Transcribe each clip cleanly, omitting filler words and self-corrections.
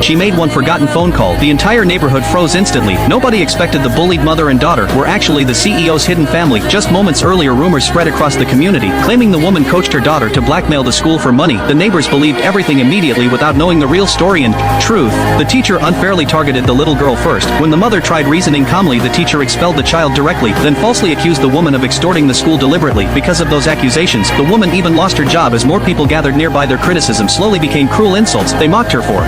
She made one forgotten phone call. The entire neighborhood froze instantly. Nobody expected the bullied mother and daughter were actually the CEO's hidden family. Just moments earlier, rumors spread across the community, claiming the woman coached her daughter to blackmail the school for money. The neighbors believed everything immediately without knowing the real story and truth. The teacher unfairly targeted the little girl first. When the mother tried reasoning calmly, the teacher expelled the child directly, then falsely accused the woman of extorting the school deliberately. Because of those accusations, the woman even lost her job as more people gathered nearby. Their criticism slowly became cruel insults they mocked her for.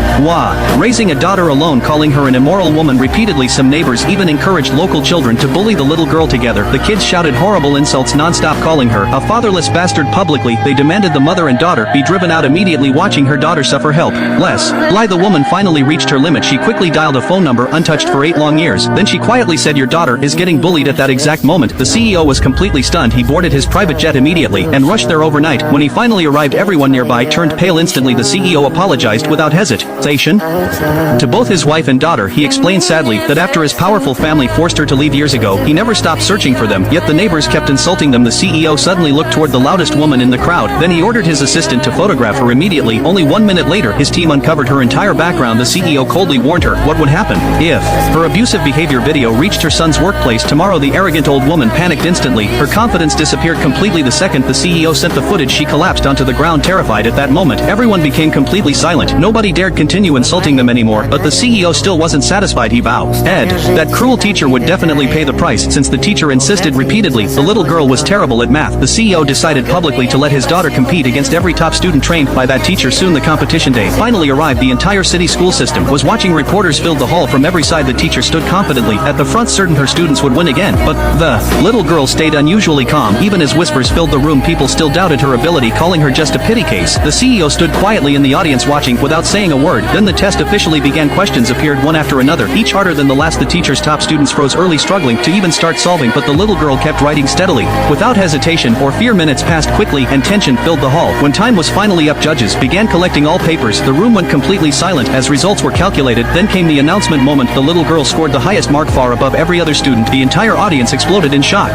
Raising a daughter alone, calling her an immoral woman repeatedly. Some neighbors even encouraged local children to bully the little girl together. The kids shouted horrible insults non-stop, calling her a fatherless bastard publicly. They demanded the mother and daughter be driven out immediately. Watching her daughter suffer helpless. The woman finally reached her limit. She quickly dialed a phone number untouched for 8 long years. Then she quietly said, "Your daughter is getting bullied." At that exact moment, the CEO was completely stunned. He boarded his private jet immediately and rushed there overnight. When he finally arrived, everyone nearby turned pale instantly. The CEO apologized without hesitation to both his wife and daughter. He explained sadly that after his powerful family forced her to leave years ago, he never stopped searching for them, yet the neighbors kept insulting them. The CEO suddenly looked toward the loudest woman in the crowd. Then he ordered his assistant to photograph her immediately. Only 1 minute later, his team uncovered her entire background. The CEO coldly warned her what would happen if her abusive behavior video reached her son's workplace tomorrow. The arrogant old woman panicked instantly. Her confidence disappeared completely. The second the CEO sent the footage, she collapsed onto the ground, terrified. At that moment, everyone became completely silent. Nobody dared continue insulting them anymore, but the CEO still wasn't satisfied. He vowed that cruel teacher would definitely pay the price. Since the teacher insisted repeatedly the little girl was terrible at math, the CEO decided publicly to let his daughter compete against every top student trained by that teacher. Soon the competition day finally arrived. The entire city school system was watching. Reporters filled the hall from every side. The teacher stood confidently at the front, certain her students would win again, but the little girl stayed unusually calm. Even as whispers filled the room, people still doubted her ability, calling her just a pity case. The CEO stood quietly in the audience watching without saying a word. Then the test officially began. Questions appeared one after another, each harder than the last. The teacher's top students froze early, struggling to even start solving, but the little girl kept writing steadily. Without hesitation or fear, minutes passed quickly and tension filled the hall. When time was finally up, judges began collecting all papers. The room went completely silent as results were calculated. Then came the announcement moment. The little girl scored the highest mark, far above every other student. The entire audience exploded in shock.